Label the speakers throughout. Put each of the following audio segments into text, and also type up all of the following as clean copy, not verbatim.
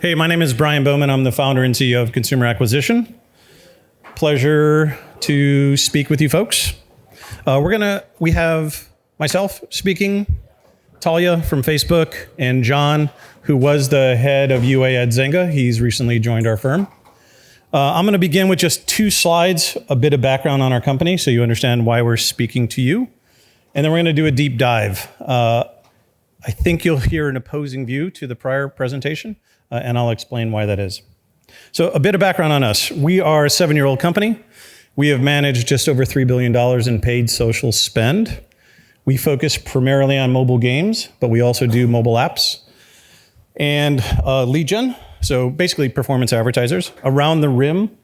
Speaker 1: Hey, my name is Brian Bowman. I'm the founder and CEO of Consumer Acquisition. Pleasure to speak with you folks. We have myself speaking, Talia from Facebook, and John, who was the head of UA at Zynga. He's recently joined our firm. I'm going to begin with just 2 slides, a bit of background on our company so you understand why we're speaking to you. And then we're going to do a deep dive. I think you'll hear an opposing view to the prior presentation, and I'll explain why that is. So a bit of background on us. We are a 7-year-old company. We have managed just over $3 billion in paid social spend. We focus primarily on mobile games, but we also do mobile apps and lead gen. So basically performance advertisers. Around the rim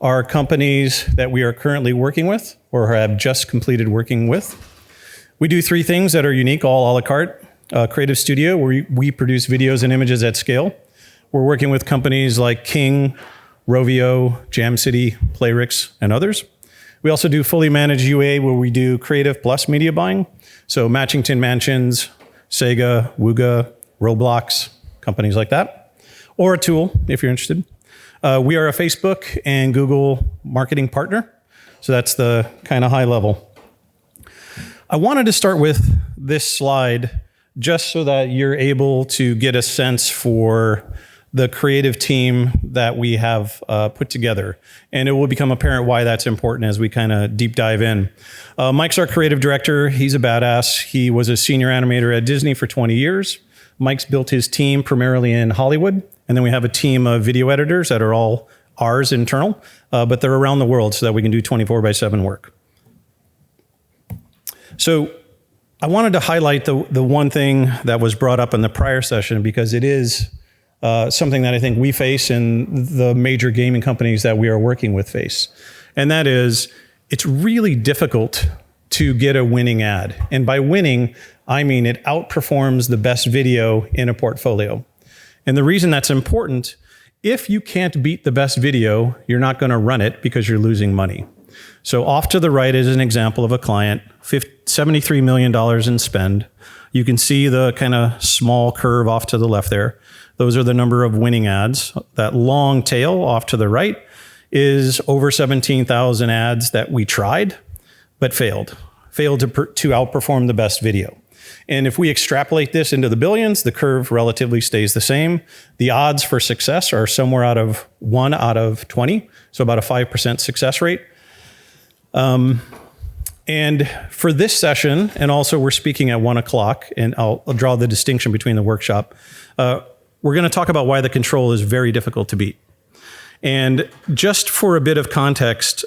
Speaker 1: are companies that we are currently working with or have just completed working with. We do 3 things that are unique, all a la carte. Creative studio, where we produce videos and images at scale. We're working with companies like King, Rovio, Jam City, Playrix, and others. We also do fully managed UA, where we do creative plus media buying. So Matchington Mansions, Sega, Wooga, Roblox, companies like that. Or a tool, if you're interested. We are a Facebook and Google marketing partner. So that's the kind of high level. I wanted to start with this slide just so that you're able to get a sense for the creative team that we have put together. And it will become apparent why that's important as we kind of deep dive in. Mike's our creative director. He's a badass. He was a senior animator at Disney for 20 years. Mike's built his team primarily in Hollywood. And then we have a team of video editors that are all ours internal, but they're around the world so that we can do 24/7 work. So I wanted to highlight the one thing that was brought up in the prior session because it is something that I think we face and the major gaming companies that we are working with face. And that is, it's really difficult to get a winning ad. And by winning, I mean it outperforms the best video in a portfolio. And the reason that's important, if you can't beat the best video, you're not going to run it because you're losing money. So off to the right is an example of a client, $73 million in spend. You can see the kind of small curve off to the left there. Those are the number of winning ads. That long tail off to the right is over 17,000 ads that we tried, but failed to outperform the best video. And if we extrapolate this into the billions, the curve relatively stays the same. The odds for success are somewhere out of 1 out of 20, so about a 5% success rate. And for this session, and also we're speaking at 1 o'clock, and I'll draw the distinction between the workshop. We're going to talk about why the control is very difficult to beat. And just for a bit of context,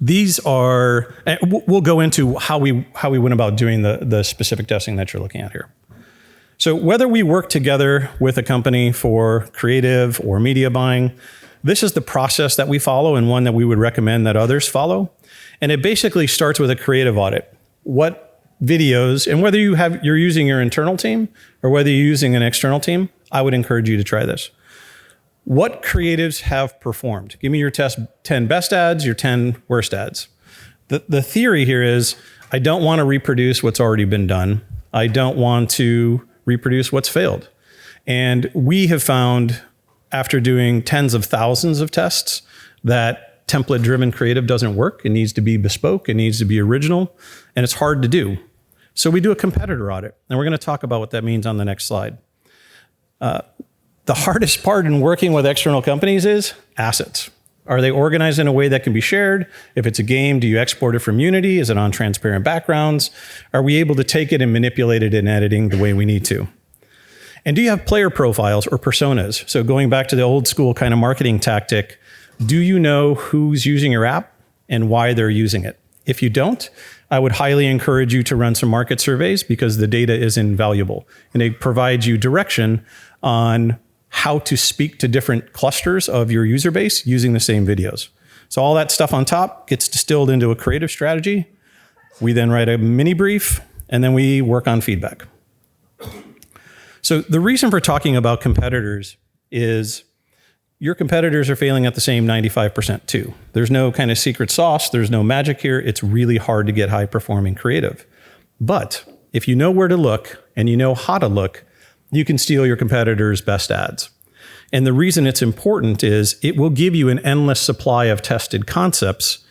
Speaker 1: these are, we'll go into how we went about doing the specific testing that you're looking at here. So whether we work together with a company for creative or media buying, this is the process that we follow and one that we would recommend that others follow. And it basically starts with a creative audit. What videos, and whether you're using your internal team or whether you're using an external team, I would encourage you to try this. What creatives have performed? Give me your 10 best ads, your 10 worst ads. The theory here is I don't want to reproduce what's already been done. I don't want to reproduce what's failed. And we have found, after doing tens of thousands of tests, that template-driven creative doesn't work. It needs to be bespoke. It needs to be original. And it's hard to do. So we do a competitor audit. And we're going to talk about what that means on the next slide. The hardest part in working with external companies is assets. Are they organized in a way that can be shared? If it's a game, do you export it from Unity? Is it on transparent backgrounds? Are we able to take it and manipulate it in editing the way we need to? And do you have player profiles or personas? So going back to the old school kind of marketing tactic, do you know who's using your app and why they're using it? If you don't, I would highly encourage you to run some market surveys because the data is invaluable and it provides you direction on how to speak to different clusters of your user base using the same videos. So all that stuff on top gets distilled into a creative strategy. We then write a mini brief and then we work on feedback. So the reason for talking about competitors is your competitors are failing at the same 95% too. There's no kind of secret sauce. There's no magic here. It's really hard to get high performing creative. But if you know where to look and you know how to look, you can steal your competitor's best ads. And the reason it's important is it will give you an endless supply of tested concepts.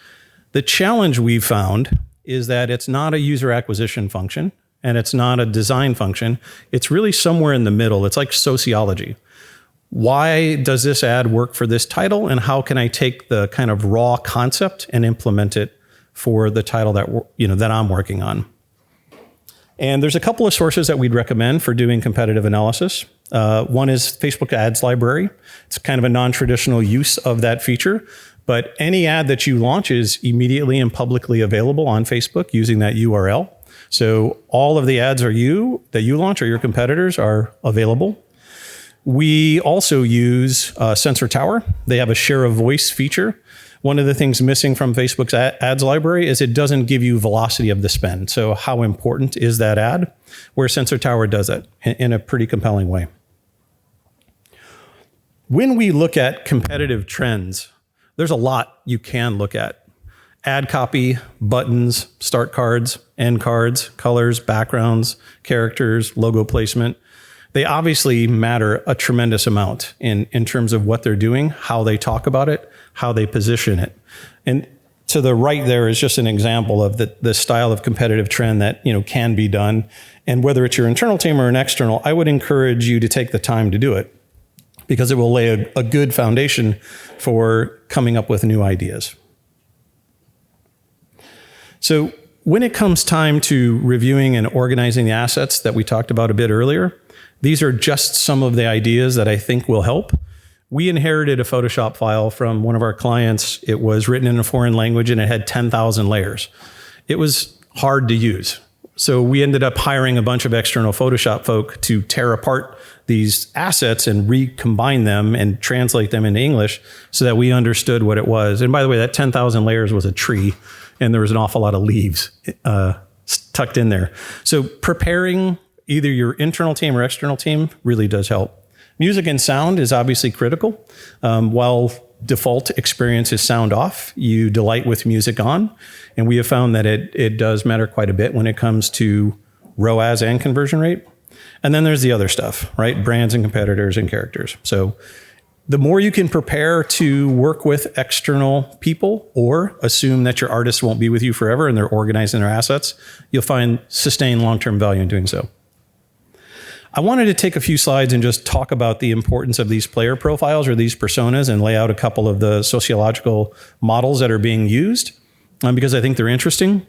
Speaker 1: The challenge we've found is that it's not a user acquisition function and it's not a design function. It's really somewhere in the middle. It's like sociology. Why does this ad work for this title? And how can I take the kind of raw concept and implement it for the title that, that I'm working on? And there's a couple of sources that we'd recommend for doing competitive analysis. One is Facebook Ads Library. It's kind of a non-traditional use of that feature, but any ad that you launch is immediately and publicly available on Facebook using that URL. So all of the ads that you launch or your competitors are available. We also use Sensor Tower. They have a share of voice feature. One of the things missing from Facebook's ads library is it doesn't give you velocity of the spend. So how important is that ad? Where Sensor Tower does it in a pretty compelling way. When we look at competitive trends, there's a lot you can look at. Ad copy, buttons, start cards, end cards, colors, backgrounds, characters, logo placement. They obviously matter a tremendous amount in terms of what they're doing, how they talk about it, how they position it. And to the right there is just an example of the style of competitive trend that can be done. And whether it's your internal team or an external, I would encourage you to take the time to do it because it will lay a good foundation for coming up with new ideas. So when it comes time to reviewing and organizing the assets that we talked about a bit earlier, these are just some of the ideas that I think will help. We inherited a Photoshop file from one of our clients. It was written in a foreign language and it had 10,000 layers. It was hard to use. So we ended up hiring a bunch of external Photoshop folk to tear apart these assets and recombine them and translate them into English so that we understood what it was. And by the way, that 10,000 layers was a tree and there was an awful lot of leaves tucked in there. So preparing either your internal team or external team really does help. Music and sound is obviously critical. While default experience is sound off, you delight with music on. And we have found that it does matter quite a bit when it comes to ROAS and conversion rate. And then there's the other stuff, right? Brands and competitors and characters. So the more you can prepare to work with external people or assume that your artists won't be with you forever and they're organizing their assets, you'll find sustained long-term value in doing so. I wanted to take a few slides and just talk about the importance of these player profiles or these personas and lay out a couple of the sociological models that are being used because I think they're interesting.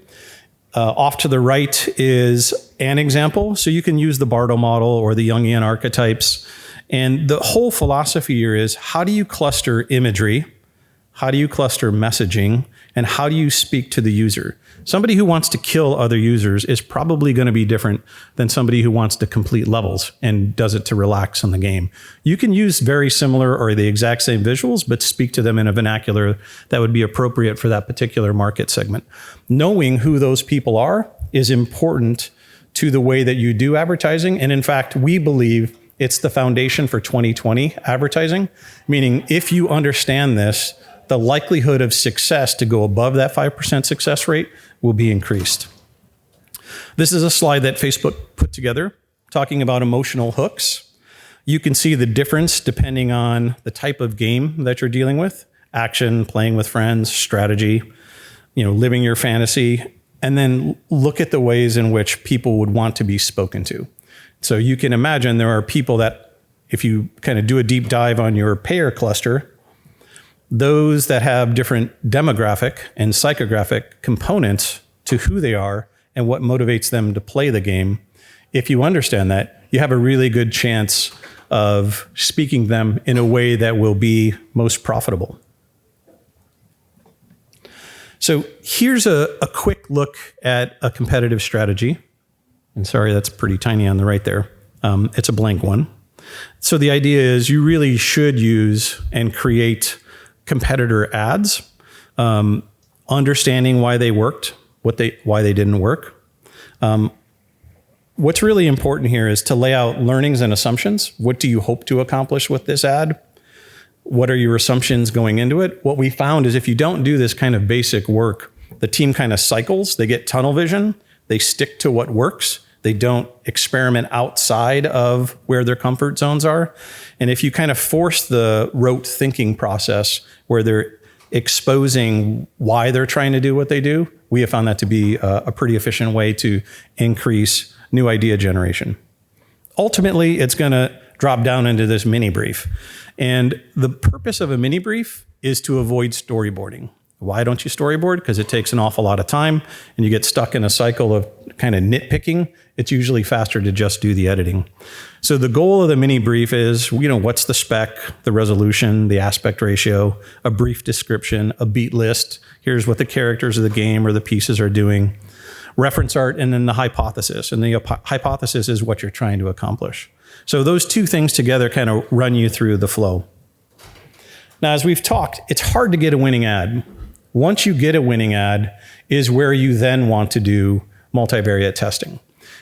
Speaker 1: Off to the right is an example. So you can use the Bardo model or the Jungian archetypes. And the whole philosophy here is how do you cluster imagery? How do you cluster messaging? And how do you speak to the user? Somebody who wants to kill other users is probably going to be different than somebody who wants to complete levels and does it to relax on the game. You can use very similar or the exact same visuals, but speak to them in a vernacular that would be appropriate for that particular market segment. Knowing who those people are is important to the way that you do advertising. And in fact, we believe it's the foundation for 2020 advertising, meaning if you understand this, the likelihood of success to go above that 5% success rate will be increased. This is a slide that Facebook put together talking about emotional hooks. You can see the difference depending on the type of game that you're dealing with: action, playing with friends, strategy, living your fantasy, and then look at the ways in which people would want to be spoken to. So you can imagine there are people that, if you kind of do a deep dive on your payer cluster, those that have different demographic and psychographic components to who they are and what motivates them to play the game, if you understand that, you have a really good chance of speaking them in a way that will be most profitable. So here's a quick look at a competitive strategy. And sorry, that's pretty tiny on the right there. It's a blank one. So the idea is you really should use and create competitor ads, understanding why they worked, why they didn't work. What's really important here is to lay out learnings and assumptions. What do you hope to accomplish with this ad? What are your assumptions going into it? What we found is if you don't do this kind of basic work, the team kind of cycles. They get tunnel vision. They stick to what works. They don't experiment outside of where their comfort zones are. And if you kind of force the rote thinking process where they're exposing why they're trying to do what they do, we have found that to be a pretty efficient way to increase new idea generation. Ultimately, it's going to drop down into this mini brief. And the purpose of a mini brief is to avoid storyboarding. Why don't you storyboard? Because it takes an awful lot of time and you get stuck in a cycle of kind of nitpicking. It's usually faster to just do the editing. So the goal of the mini brief is, what's the spec, the resolution, the aspect ratio, a brief description, a beat list. Here's what the characters of the game or the pieces are doing. Reference art, and then the hypothesis. And the hypothesis is what you're trying to accomplish. So those two things together kind of run you through the flow. Now, as we've talked, it's hard to get a winning ad. Once you get a winning ad is where you then want to do multivariate testing.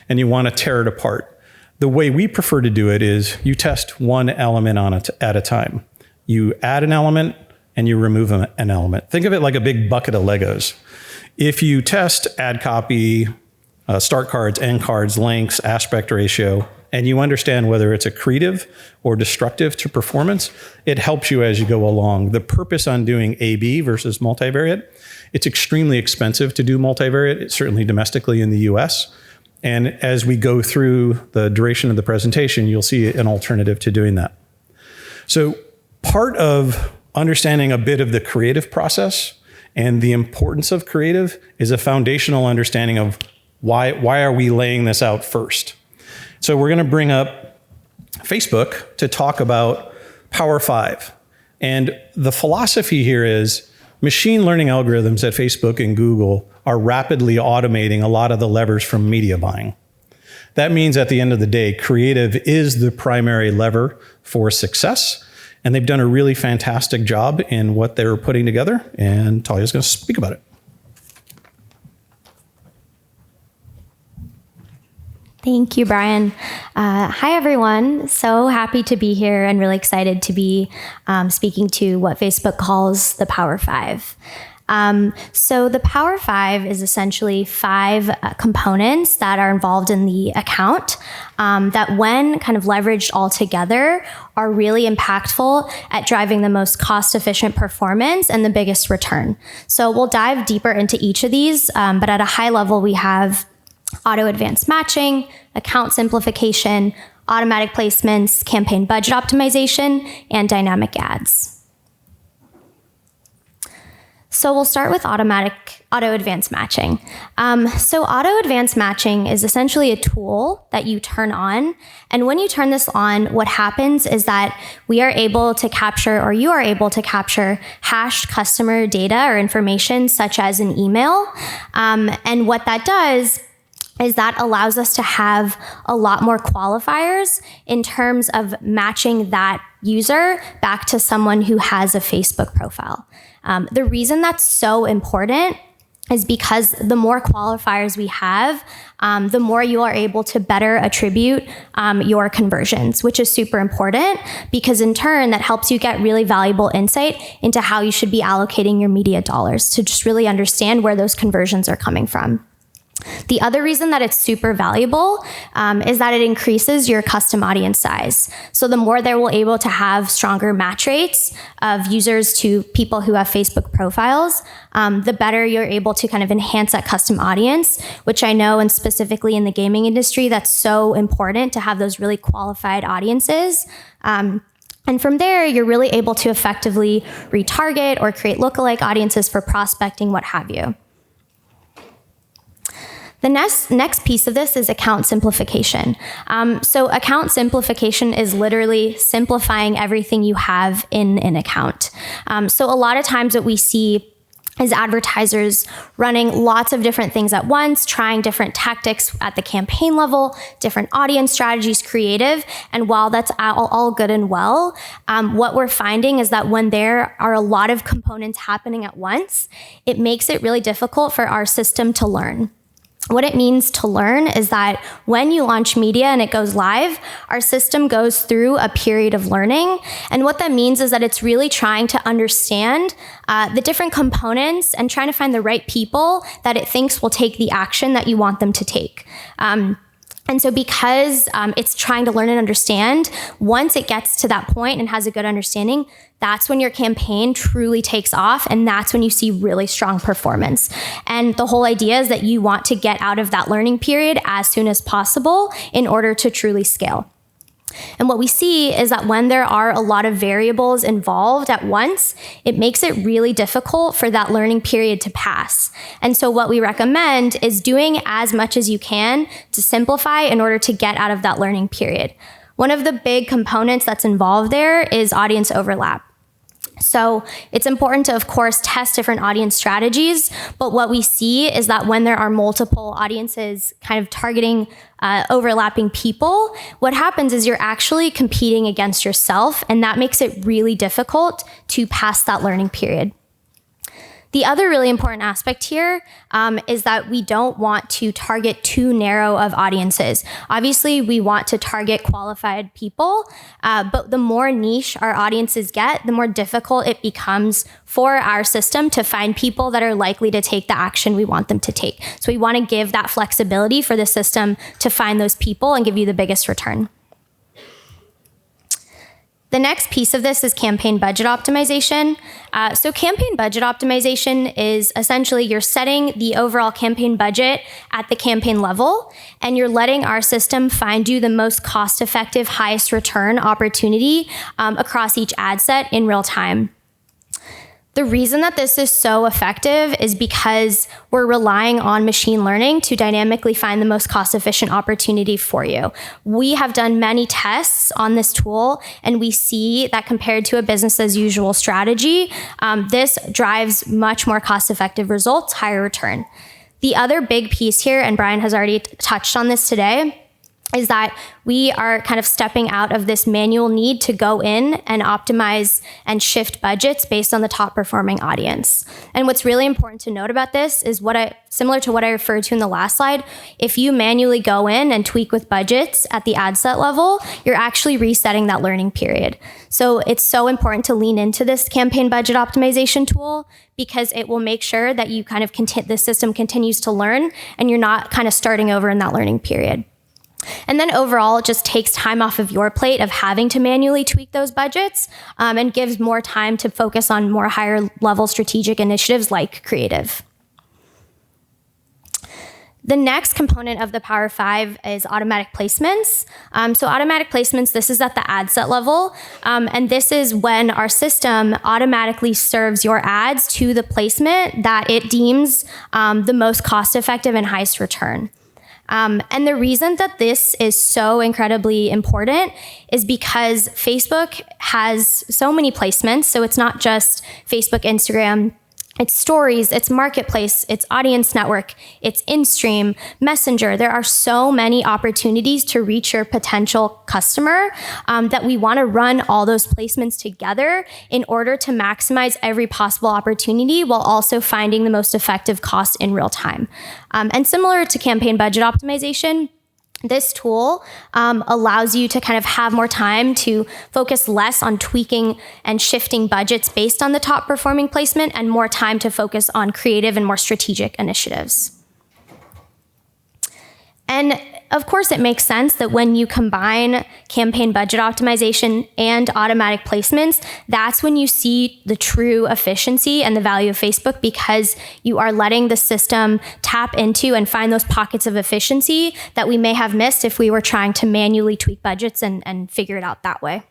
Speaker 1: And you want to tear it apart. The way we prefer to do it is you test one element at a time. You add an element and you remove an element. Think of it like a big bucket of Legos. If you test ad copy, start cards, end cards, lengths, aspect ratio, and you understand whether it's accretive or destructive to performance, it helps you as you go along. The purpose on doing A/B versus multivariate, it's extremely expensive to do multivariate, certainly domestically in the US. And as we go through the duration of the presentation, you'll see an alternative to doing that. So part of understanding a bit of the creative process and the importance of creative is a foundational understanding of why are we laying this out first. So we're going to bring up Facebook to talk about Power 5. And the philosophy here is machine learning algorithms at Facebook and Google are rapidly automating a lot of the levers from media buying. That means at the end of the day, creative is the primary lever for success. And they've done a really fantastic job in what they're putting together. And Talia's going to speak about it.
Speaker 2: Thank you, Brian. Hi, everyone. So happy to be here and really excited to be speaking to what Facebook calls the Power 5. So the Power 5 is essentially 5 components that are involved in the account that when kind of leveraged all together are really impactful at driving the most cost-efficient performance and the biggest return. So we'll dive deeper into each of these, but at a high level, we have auto advanced matching, account simplification, automatic placements, campaign budget optimization, and dynamic ads. So we'll start with auto advanced matching. So auto advanced matching is essentially a tool that you turn on. And when you turn this on, what happens is that we are able to capture, or you are able to capture, hashed customer data or information such as an email. And what that does is that allows us to have a lot more qualifiers in terms of matching that user back to someone who has a Facebook profile. The reason that's so important is because the more qualifiers we have, the more you are able to better attribute your conversions, which is super important because in turn, that helps you get really valuable insight into how you should be allocating your media dollars to just really understand where those conversions are coming from. The other reason that it's super valuable is that it increases your custom audience size. So the more they're able to have stronger match rates of users to people who have Facebook profiles, the better you're able to kind of enhance that custom audience, which I know, and specifically in the gaming industry, that's so important to have those really qualified audiences. And from there, you're really able to effectively retarget or create lookalike audiences for prospecting, what have you. The next piece of this is account simplification. So account simplification is literally simplifying everything you have in an account. So a lot of times what we see is advertisers running lots of different things at once, trying different tactics at the campaign level, different audience strategies, creative. And while that's all good and well, what we're finding is that when there are a lot of components happening at once, it makes it really difficult for our system to learn. What it means to learn is that when you launch media and it goes live, our system goes through a period of learning. And what that means is that it's really trying to understand the different components and trying to find the right people that it thinks will take the action that you want them to take. And so because it's trying to learn and understand, once it gets to that point and has a good understanding, that's when your campaign truly takes off. And that's when you see really strong performance. And the whole idea is that you want to get out of that learning period as soon as possible in order to truly scale. And what we see is that when there are a lot of variables involved at once, it makes it really difficult for that learning period to pass. And so what we recommend is doing as much as you can to simplify in order to get out of that learning period. One of the big components that's involved there is audience overlap. So it's important to, of course, test different audience strategies. But what we see is that when there are multiple audiences kind of targeting overlapping people, what happens is you're actually competing against yourself. And that makes it really difficult to pass that learning period. The other really important aspect here is that we don't want to target too narrow of audiences. Obviously, we want to target qualified people, but the more niche our audiences get, the more difficult it becomes for our system to find people that are likely to take the action we want them to take. So we want to give that flexibility for the system to find those people and give you the biggest return. The next piece of this is campaign budget optimization. So campaign budget optimization is essentially you're setting the overall campaign budget at the campaign level, and you're letting our system find you the most cost-effective, highest return opportunity across each ad set in real time. The reason that this is so effective is because we're relying on machine learning to dynamically find the most cost-efficient opportunity for you. We have done many tests on this tool, and we see that compared to a business-as-usual strategy, this drives much more cost-effective results, higher return. The other big piece here, and Brian has already touched on this today, is that we are kind of stepping out of this manual need to go in and optimize and shift budgets based on the top performing audience. And what's really important to note about this is similar to what I referred to in the last slide, if you manually go in and tweak with budgets at the ad set level, you're actually resetting that learning period. So it's so important to lean into this campaign budget optimization tool because it will make sure that you kind of the system continues to learn and you're not kind of starting over in that learning period. And then overall, it just takes time off of your plate of having to manually tweak those budgets and gives more time to focus on more higher level strategic initiatives like creative. The next component of the Power 5 is automatic placements. So automatic placements, this is at the ad set level. And this is when our system automatically serves your ads to the placement that it deems the most cost-effective and highest return. And the reason that this is so incredibly important is because Facebook has so many placements. So it's not just Facebook, Instagram, it's stories, it's marketplace, it's audience network, it's in-stream, messenger. There are so many opportunities to reach your potential customer that we want to run all those placements together in order to maximize every possible opportunity while also finding the most effective cost in real time. And similar to campaign budget optimization, this tool allows you to kind of have more time to focus less on tweaking and shifting budgets based on the top performing placement and more time to focus on creative and more strategic initiatives. And of course, it makes sense that when you combine campaign budget optimization and automatic placements, that's when you see the true efficiency and the value of Facebook because you are letting the system tap into and find those pockets of efficiency that we may have missed if we were trying to manually tweak budgets and figure it out that way.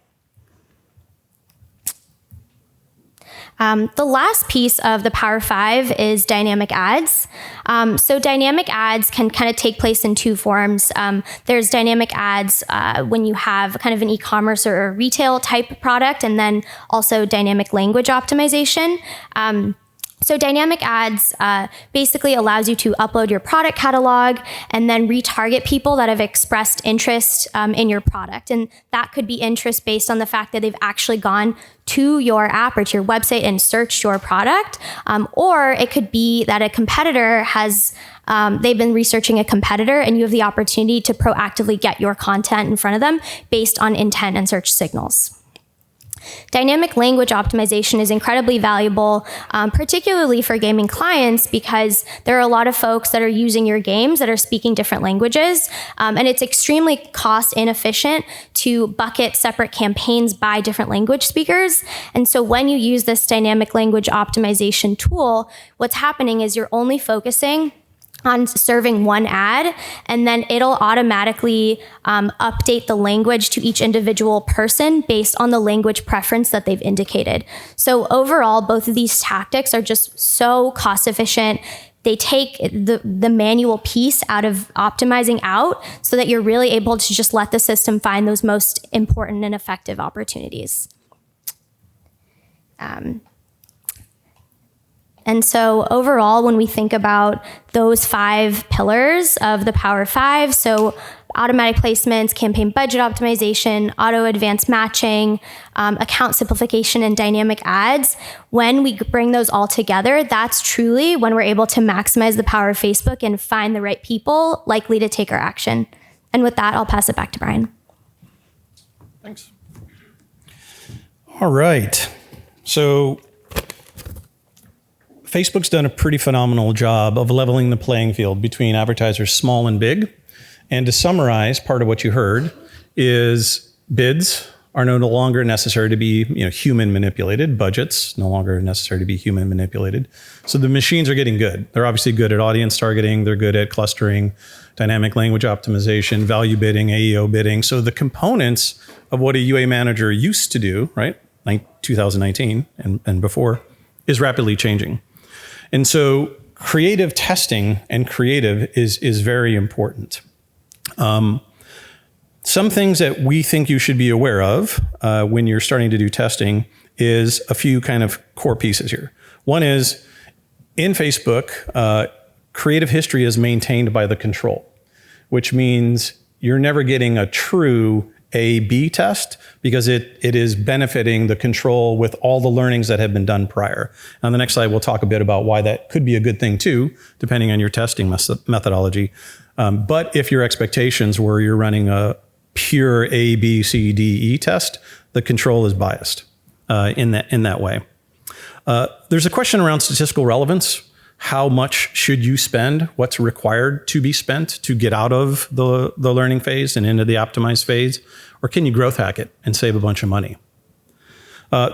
Speaker 2: The last piece of the Power 5 is dynamic ads. So dynamic ads can kind of take place in two forms. There's dynamic ads when you have kind of an e-commerce or a retail type product, and then also dynamic language optimization. So dynamic ads basically allows you to upload your product catalog and then retarget people that have expressed interest in your product. And that could be interest based on the fact that they've actually gone to your app or to your website and searched your product. Or it could be that a competitor has, they've been researching a competitor and you have the opportunity to proactively get your content in front of them based on intent and search signals. Dynamic language optimization is incredibly valuable, particularly for gaming clients, because there are a lot of folks that are using your games that are speaking different languages, and it's extremely cost inefficient to bucket separate campaigns by different language speakers. And so when you use this dynamic language optimization tool, what's happening is you're only focusing on serving one ad, and then it'll automatically update the language to each individual person based on the language preference that they've indicated. So overall, both of these tactics are just so cost efficient. They take the manual piece out of optimizing out so that you're really able to just let the system find those most important and effective opportunities. And so overall, when we think about those 5 pillars of the Power 5, so automatic placements, campaign budget optimization, auto advanced matching, account simplification, and dynamic ads, when we bring those all together, that's truly when we're able to maximize the power of Facebook and find the right people likely to take our action. And with that, I'll pass it back to Brian.
Speaker 1: Thanks. All right. So Facebook's done a pretty phenomenal job of leveling the playing field between advertisers small and big. And to summarize, part of what you heard is bids are no longer necessary to be human manipulated. Budgets no longer necessary to be human manipulated. So the machines are getting good. They're obviously good at audience targeting. They're good at clustering, dynamic language optimization, value bidding, AEO bidding. So the components of what a UA manager used to do, right, 2019 and before, is rapidly changing. And so creative testing and creative is very important. Some things that we think you should be aware of when you're starting to do testing is a few kind of core pieces here. One is in Facebook, creative history is maintained by the control, which means you're never getting a true A/B test because it is benefiting the control with all the learnings that have been done prior. On the next slide, we'll talk a bit about why that could be a good thing too, depending on your testing methodology. But if your expectations were you're running a pure A, B, C, D, E test, the control is biased in that way. There's a question around statistical relevance. How much should you spend? What's required to be spent to get out of the learning phase and into the optimized phase? Or can you growth hack it and save a bunch of money?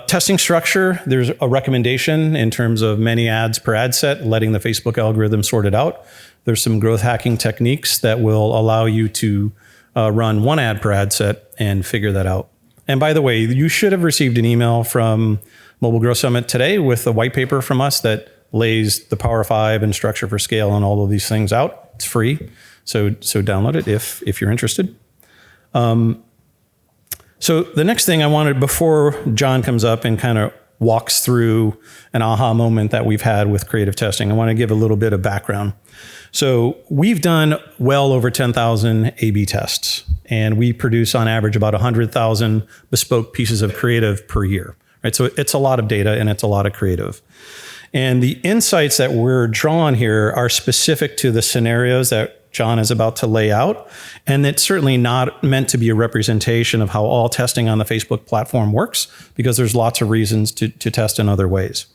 Speaker 1: Testing structure, there's a recommendation in terms of many ads per ad set, letting the Facebook algorithm sort it out. There's some growth hacking techniques that will allow you to run one ad per ad set and figure that out. And by the way, you should have received an email from Mobile Growth Summit today with a white paper from us that lays the Power 5 and structure for scale and all of these things out. It's free. So download it if you're interested. So the next thing I wanted, before John comes up and kind of walks through an aha moment that we've had with creative testing, I want to give a little bit of background. So we've done well over 10,000 A/B tests, and we produce on average about 100,000 bespoke pieces of creative per year, right? So it's a lot of data and it's a lot of creative. And the insights that we're drawing here are specific to the scenarios that John is about to lay out. And it's certainly not meant to be a representation of how all testing on the Facebook platform works, because there's lots of reasons to test in other ways.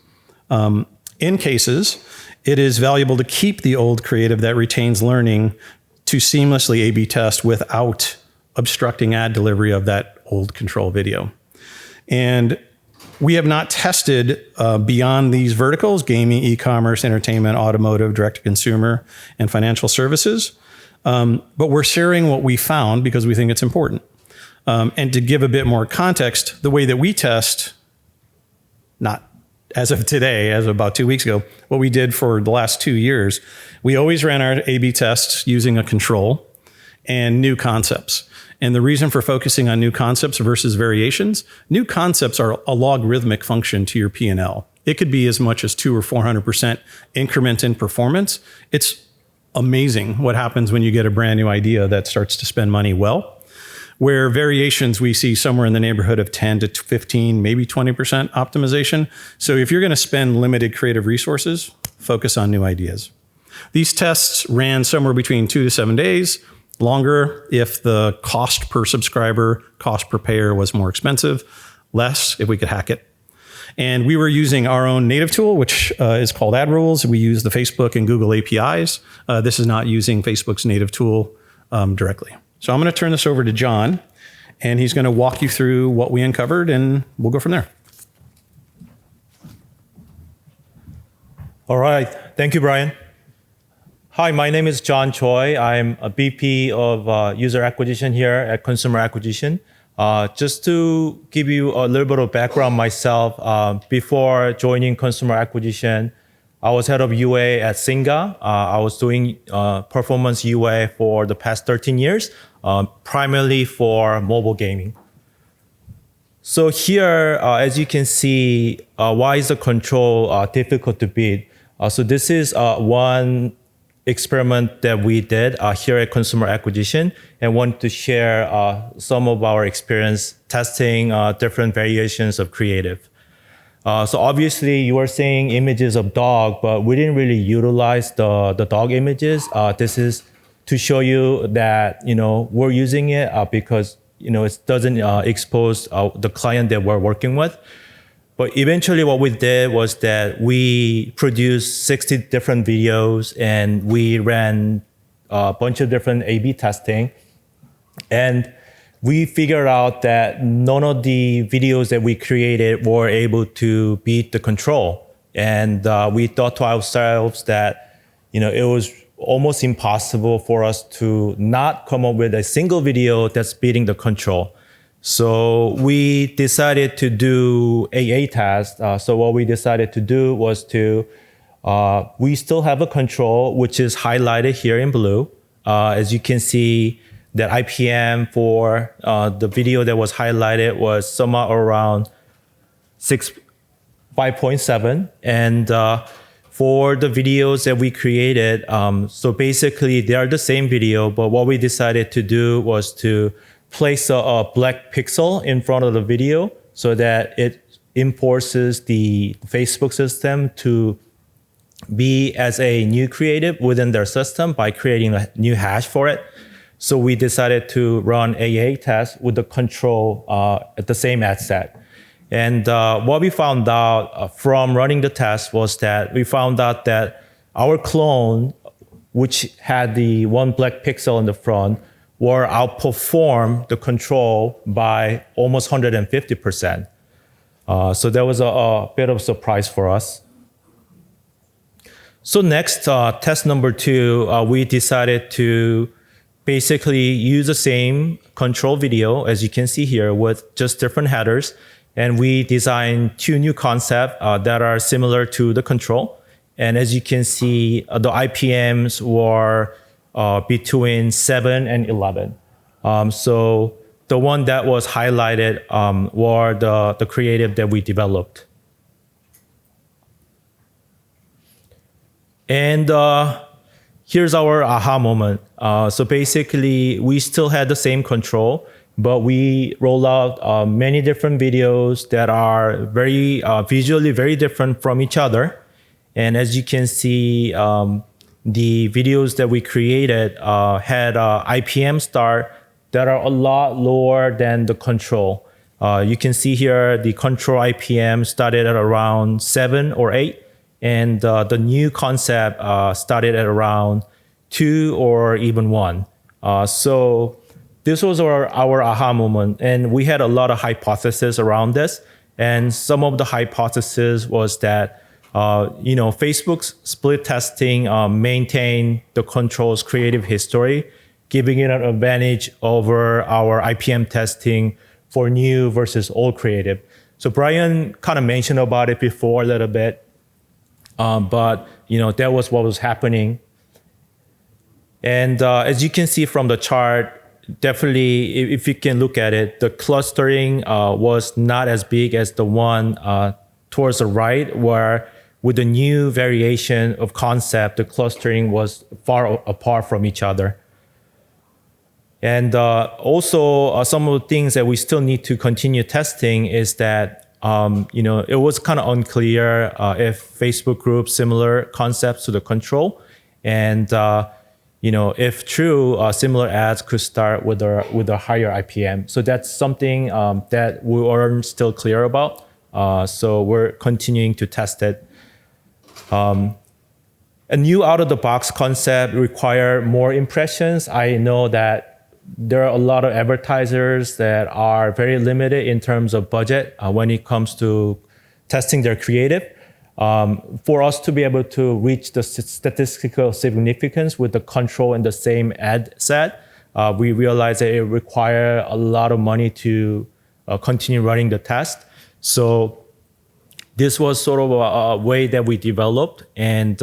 Speaker 1: In cases, it is valuable to keep the old creative that retains learning to seamlessly A/B test without obstructing ad delivery of that old control video. And we have not tested beyond these verticals: gaming, e-commerce, entertainment, automotive, direct-to-consumer, and financial services. But we're sharing what we found because we think it's important. And to give a bit more context, the way that we test, not as of today, as of about 2 weeks ago, what we did for the last 2 years, we always ran our A/B tests using a control and new concepts. And the reason for focusing on new concepts versus variations, new concepts are a logarithmic function to your P&L. It could be as much as 200 or 400% increment in performance. It's amazing what happens when you get a brand new idea that starts to spend money well. Where variations, we see somewhere in the neighborhood of 10 to 15, maybe 20% optimization. So if you're going to spend limited creative resources, focus on new ideas. These tests ran somewhere between 2 to 7 days. Longer if the cost per subscriber, cost per payer was more expensive. less if we could hack it. And we were using our own native tool, which is called Ad Rules. We use the Facebook and Google APIs. This is not using Facebook's native tool directly. So I'm going to turn this over to John, and he's going to walk you through what we uncovered, and we'll go from there.
Speaker 3: All right. Thank you, Brian. Hi, my name is John Choi. I'm a VP of user acquisition here at Consumer Acquisition. Just to give you a little bit of background myself, before joining Consumer Acquisition, I was head of UA at Singa. I was doing performance UA for the past 13 years, primarily for mobile gaming. So here, as you can see, why is the control difficult to beat? So this is one experiment that we did here at Consumer Acquisition, and want to share some of our experience testing different variations of creative. So obviously you are seeing images of dog, but we didn't really utilize the dog images. This is to show you that, we're using it because, it doesn't expose the client that we're working with. But eventually what we did was that we produced 60 different videos, and we ran a bunch of different A/B testing. And we figured out that none of the videos that we created were able to beat the control. And we thought to ourselves that, it was almost impossible for us to not come up with a single video that's beating the control. So we decided to do AA test. So what we decided to do was we still have a control, which is highlighted here in blue. As you can see, that IPM for the video that was highlighted was somewhere around 5.7. And for the videos that we created, so basically they are the same video, but what we decided to do was to place a black pixel in front of the video so that it enforces the Facebook system to be as a new creative within their system by creating a new hash for it. So we decided to run AA test with the control at the same ad set. And what we found out from running the test was that we found out that our clone, which had the one black pixel in the front, were outperform the control by almost 150%. So that was a bit of a surprise for us. So next, test number 2, we decided to basically use the same control video, as you can see here, with just different headers. And we designed 2 new concepts that are similar to the control. And as you can see, the IPMs were between 7 and 11. So the one that was highlighted were the creative that we developed. And here's our aha moment. So basically, we still had the same control, but we roll out many different videos that are very visually very different from each other. And as you can see, the videos that we created had IPM start that are a lot lower than the control. You can see here the control IPM started at around 7 or 8, and the new concept started at around 2 or even 1. So this was our aha moment, and we had a lot of hypotheses around this. And some of the hypothesis was that Facebook's split testing maintained the control's creative history, giving it an advantage over our IPM testing for new versus old creative. So Brian kind of mentioned about it before a little bit, but that was what was happening. And as you can see from the chart, definitely, if you can look at it, the clustering was not as big as the one towards the right, where with the new variation of concept, the clustering was far apart from each other. And also, some of the things that we still need to continue testing is that, it was kind of unclear if Facebook groups similar concepts to the control. And, if true, similar ads could start with a higher IPM. So that's something that we aren't still clear about. So we're continuing to test it. A new out-of-the-box concept require more impressions. I know that there are a lot of advertisers that are very limited in terms of budget when it comes to testing their creative. For us to be able to reach the statistical significance with the control in the same ad set, we realized that it requires a lot of money to continue running the test. So this was sort of a way that we developed, and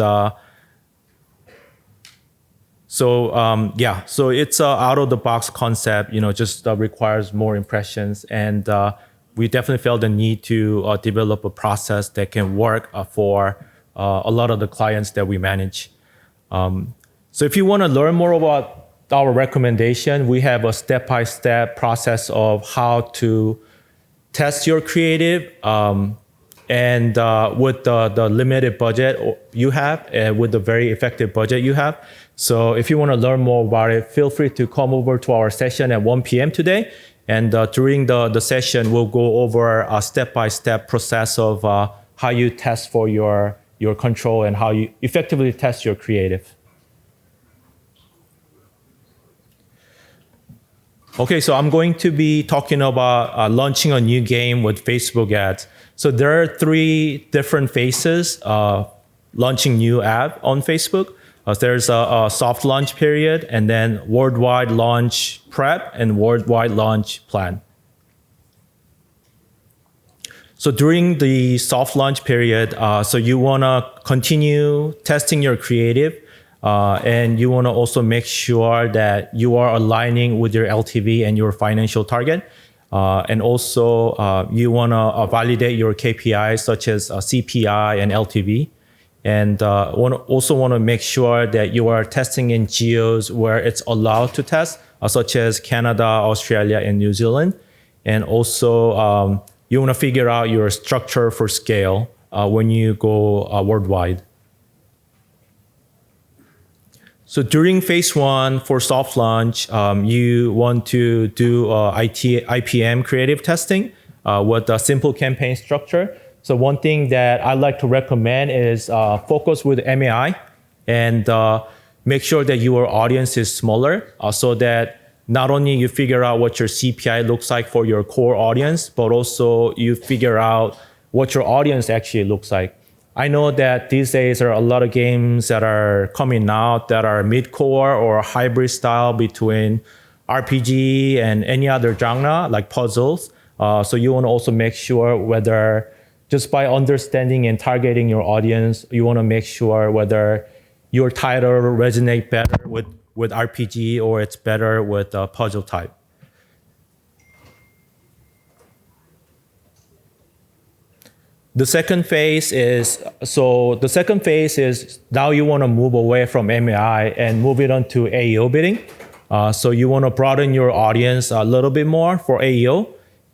Speaker 3: so it's an out-of-the-box concept, just requires more impressions. And we definitely felt the need to develop a process that can work for a lot of the clients that we manage. So if you want to learn more about our recommendation, we have a step-by-step process of how to test your creative and with the limited budget you have, and with the very effective budget you have. So if you want to learn more about it, feel free to come over to our session at 1 p.m. today. And during the session, we'll go over a step-by-step process of how you test for your control and how you effectively test your creative. Okay, so I'm going to be talking about launching a new game with Facebook ads. So there are 3 different phases launching new app on Facebook. There's a soft launch period, and then worldwide launch prep and worldwide launch plan. So during the soft launch period, so you want to continue testing your creative, and you want to also make sure that you are aligning with your LTV and your financial target. And also, you want to validate your KPIs such as CPI and LTV. And also want to make sure that you are testing in geos where it's allowed to test, such as Canada, Australia, and New Zealand. And also, you want to figure out your structure for scale when you go worldwide. So during phase 1 for soft launch, you want to do IPM creative testing with a simple campaign structure. So one thing that I like to recommend is focus with MAI and make sure that your audience is smaller so that not only you figure out what your CPI looks like for your core audience, but also you figure out what your audience actually looks like. I know that these days there are a lot of games that are coming out that are mid-core or hybrid style between RPG and any other genre like puzzles. So you want to also make sure whether just by understanding and targeting your audience, you want to make sure whether your title resonates better with RPG or it's better with puzzle type. The second phase is now you want to move away from MAI and move it on to AEO bidding. So you want to broaden your audience a little bit more for AEO.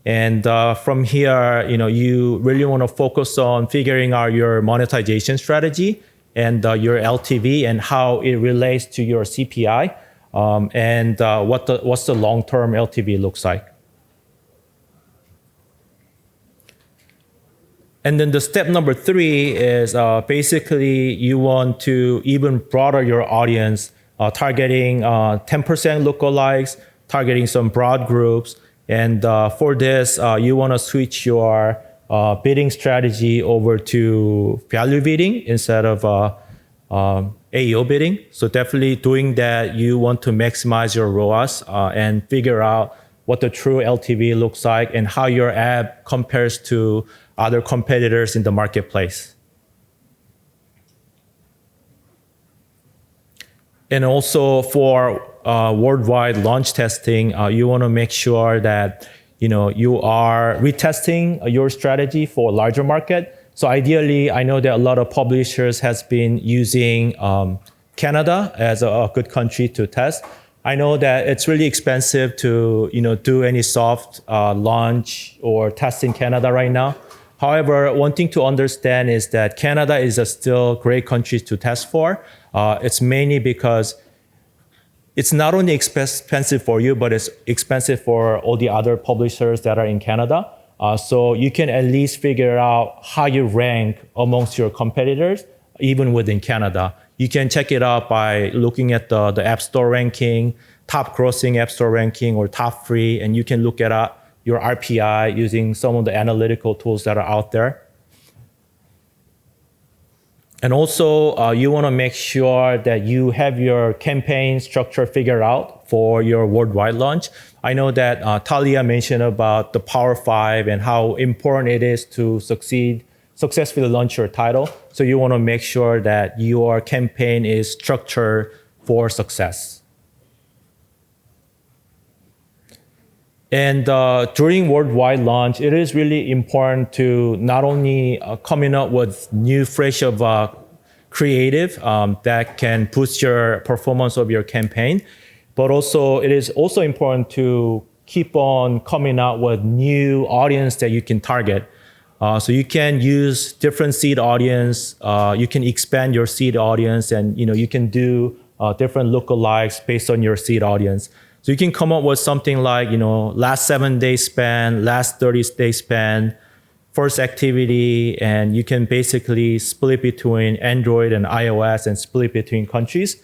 Speaker 3: And from here, you really want to focus on figuring out your monetization strategy and your LTV and how it relates to your CPI and what's the long-term LTV looks like. And then the step number 3 is basically you want to even broaden your audience, targeting 10% lookalikes, targeting some broad groups. And for this, you want to switch your bidding strategy over to value bidding instead of AEO bidding. So definitely doing that, you want to maximize your ROAS and figure out what the true LTV looks like and how your ad compares to other competitors in the marketplace. And also for worldwide launch testing, you want to make sure that you are retesting your strategy for a larger market. So ideally, I know that a lot of publishers has been using Canada as a good country to test. I know that it's really expensive to do any soft launch or test in Canada right now. However, one thing to understand is that Canada is a still great country to test for. It's mainly because it's not only expensive for you, but it's expensive for all the other publishers that are in Canada. So you can at least figure out how you rank amongst your competitors, even within Canada. You can check it out by looking at the App Store ranking, top grossing App Store ranking, or top free, and you can look at your RPI using some of the analytical tools that are out there. And also, you want to make sure that you have your campaign structure figured out for your worldwide launch. I know that Talia mentioned about the Power 5 and how important it is to successfully launch your title. So you want to make sure that your campaign is structured for success. And during worldwide launch, it is really important to not only coming up with new, fresh creative that can boost your performance of your campaign, but also it is also important to keep on coming out with new audience that you can target. So you can use different seed audience. You can expand your seed audience, and you can do different lookalikes based on your seed audience. So you can come up with something like, last 7 days spend, last 30 days spend, first activity, and you can basically split between Android and iOS and split between countries.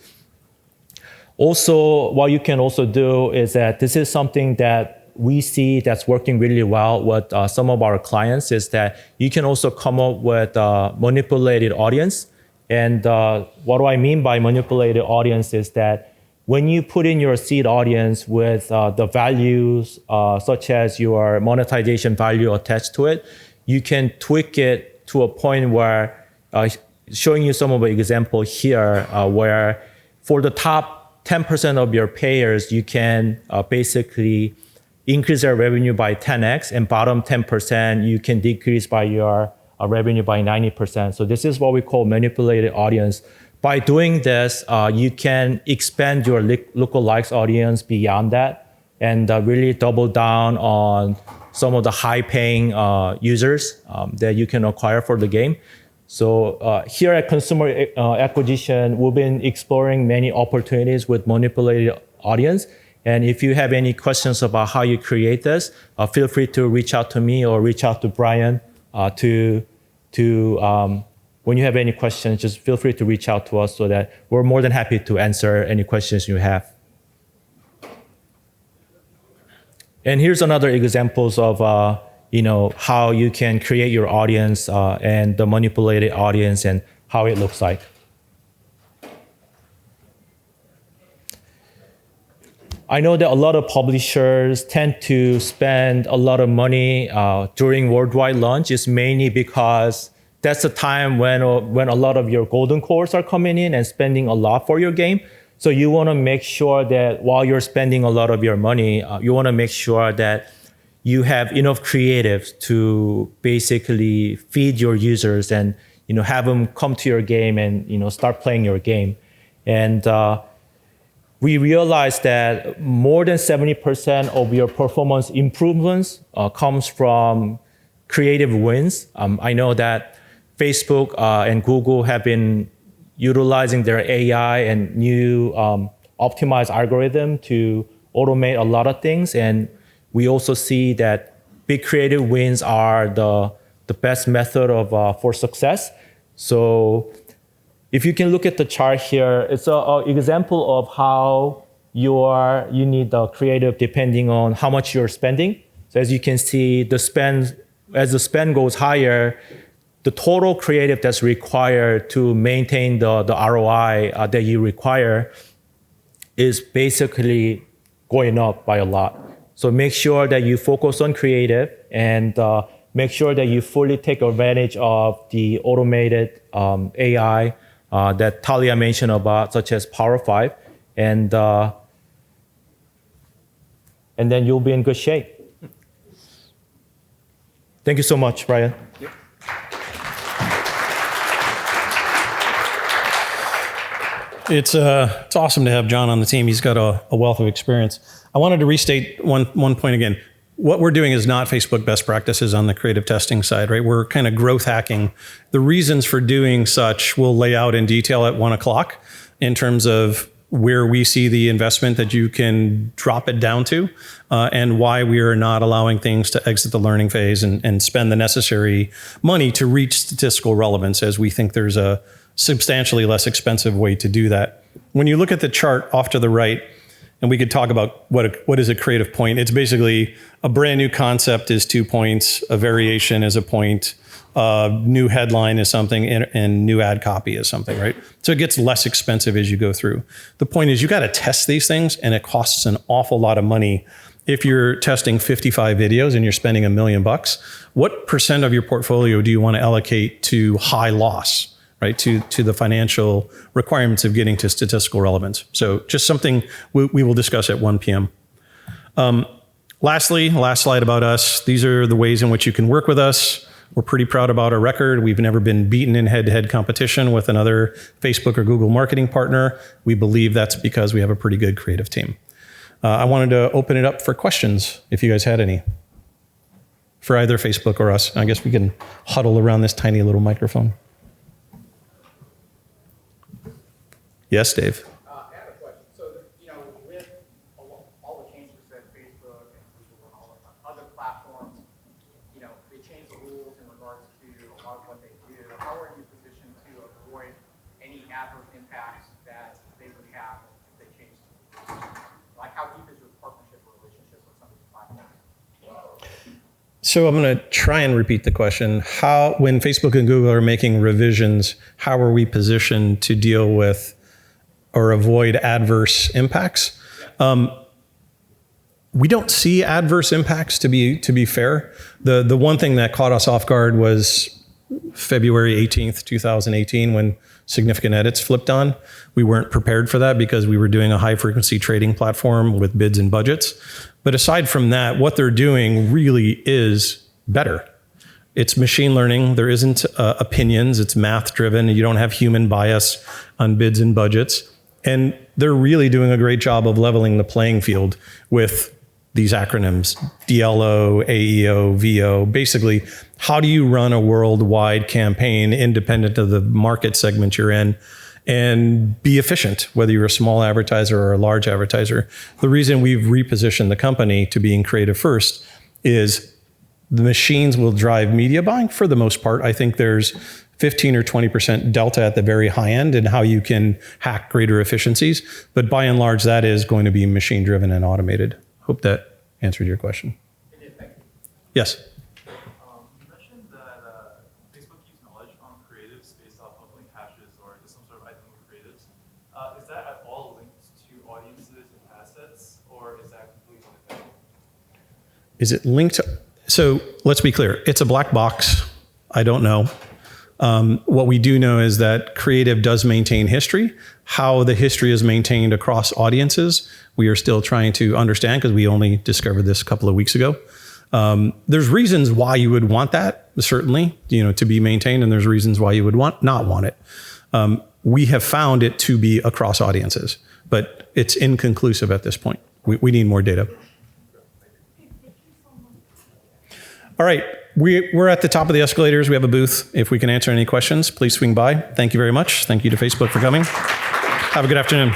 Speaker 3: Also, what you can also do is that this is something that we see that's working really well with some of our clients, is that you can also come up with a manipulated audience. And what do I mean by manipulated audience is that when you put in your seed audience with the values, such as your monetization value attached to it, you can tweak it to a point where, showing you some of the example here, where for the top 10% of your payers, you can basically increase their revenue by 10x, and bottom 10%, you can decrease by your revenue by 90%. So this is what we call manipulated audience. By doing this, you can expand your lookalikes audience beyond that and really double down on some of the high-paying users that you can acquire for the game. So here at Consumer Acquisition, we've been exploring many opportunities with manipulated audience. And if you have any questions about how you create this, feel free to reach out to me or reach out to Brian when you have any questions, just feel free to reach out to us so that we're more than happy to answer any questions you have. And here's another examples of how you can create your audience and the manipulated audience and how it looks like. I know that a lot of publishers tend to spend a lot of money during worldwide launch. It's mainly because that's the time when a lot of your golden cores are coming in and spending a lot for your game. So you want to make sure that while you're spending a lot of your money, you want to make sure that you have enough creatives to basically feed your users and have them come to your game and start playing your game. And we realized that more than 70% of your performance improvements comes from creative wins. I know that Facebook and Google have been utilizing their AI and new optimized algorithm to automate a lot of things. And we also see that big creative wins are the best method for success. So if you can look at the chart here, it's an example of how you need the creative depending on how much you're spending. So as you can see, as the spend goes higher, the total creative that's required to maintain the ROI that you require is basically going up by a lot. So make sure that you focus on creative and make sure that you fully take advantage of the automated AI that Talia mentioned about, such as Power 5, and then you'll be in good shape. Thank you so much, Brian. Yep.
Speaker 1: It's awesome to have John on the team. He's got a wealth of experience. I wanted to restate one point again. What we're doing is not Facebook best practices on the creative testing side, right? We're kind of growth hacking. The reasons for doing such we'll lay out in detail at 1:00 in terms of where we see the investment that you can drop it down to, and why we are not allowing things to exit the learning phase and spend the necessary money to reach statistical relevance, as we think there's a substantially less expensive way to do that. When you look at the chart off to the right, and we could talk about what is a creative point. It's basically a brand new concept is 2 points, a variation is a point, new headline is something, and new ad copy is something, right? So it gets less expensive as you go through. The point is you got to test these things, and it costs an awful lot of money. If you're testing 55 videos and you're spending $1 million, what percent of your portfolio do you want to allocate to high loss, right? To the financial requirements of getting to statistical relevance. So just something we will discuss at 1 p.m. Lastly, last slide about us. These are the ways in which you can work with us. We're pretty proud about our record. We've never been beaten in head-to-head competition with another Facebook or Google marketing partner. We believe that's because we have a pretty good creative team. I wanted to open it up for questions if you guys had any for either Facebook or us. I guess we can huddle around this tiny little microphone. Yes, Dave.
Speaker 4: I have a question. So, with all the changes that Facebook and Google and all the other platforms, they change the rules in regards to a lot of what they do. How are you positioned to avoid any adverse impacts that they would have if they changed? Like, how deep is your partnership or relationship with some of these platforms?
Speaker 1: So I'm going to try and repeat the question. When Facebook and Google are making revisions, how are we positioned to deal with or avoid adverse impacts? We don't see adverse impacts, to be fair. The one thing that caught us off guard was February 18th, 2018, when significant edits flipped on. We weren't prepared for that because we were doing a high frequency trading platform with bids and budgets. But aside from that, what they're doing really is better. It's machine learning. There isn't opinions. It's math driven. You don't have human bias on bids and budgets. And they're really doing a great job of leveling the playing field with these acronyms, DLO, AEO, VO. Basically, how do you run a worldwide campaign independent of the market segment you're in and be efficient, whether you're a small advertiser or a large advertiser? The reason we've repositioned the company to being creative first is the machines will drive media buying for the most part. I think there's 15 or 20% delta at the very high end in how you can hack greater efficiencies. But by and large, that is going to be machine driven and automated. Hope that answered your question. Yes.
Speaker 5: You mentioned that Facebook keeps knowledge on creatives based off of like hashes or just some sort of item of creatives. Is that at all linked to audiences and assets, or is that completely independent?
Speaker 1: Is it linked to? So let's be clear. It's a black box. I don't know. What we do know is that creative does maintain history. How the history is maintained across audiences, we are still trying to understand because we only discovered this a couple of weeks ago. There's reasons why you would want that, certainly, to be maintained, and there's reasons why you would not want it. We have found it to be across audiences, but it's inconclusive at this point. We need more data. All right. We're at the top of the escalators. We have a booth. If we can answer any questions, please swing by. Thank you very much. Thank you to Facebook for coming. Have a good afternoon.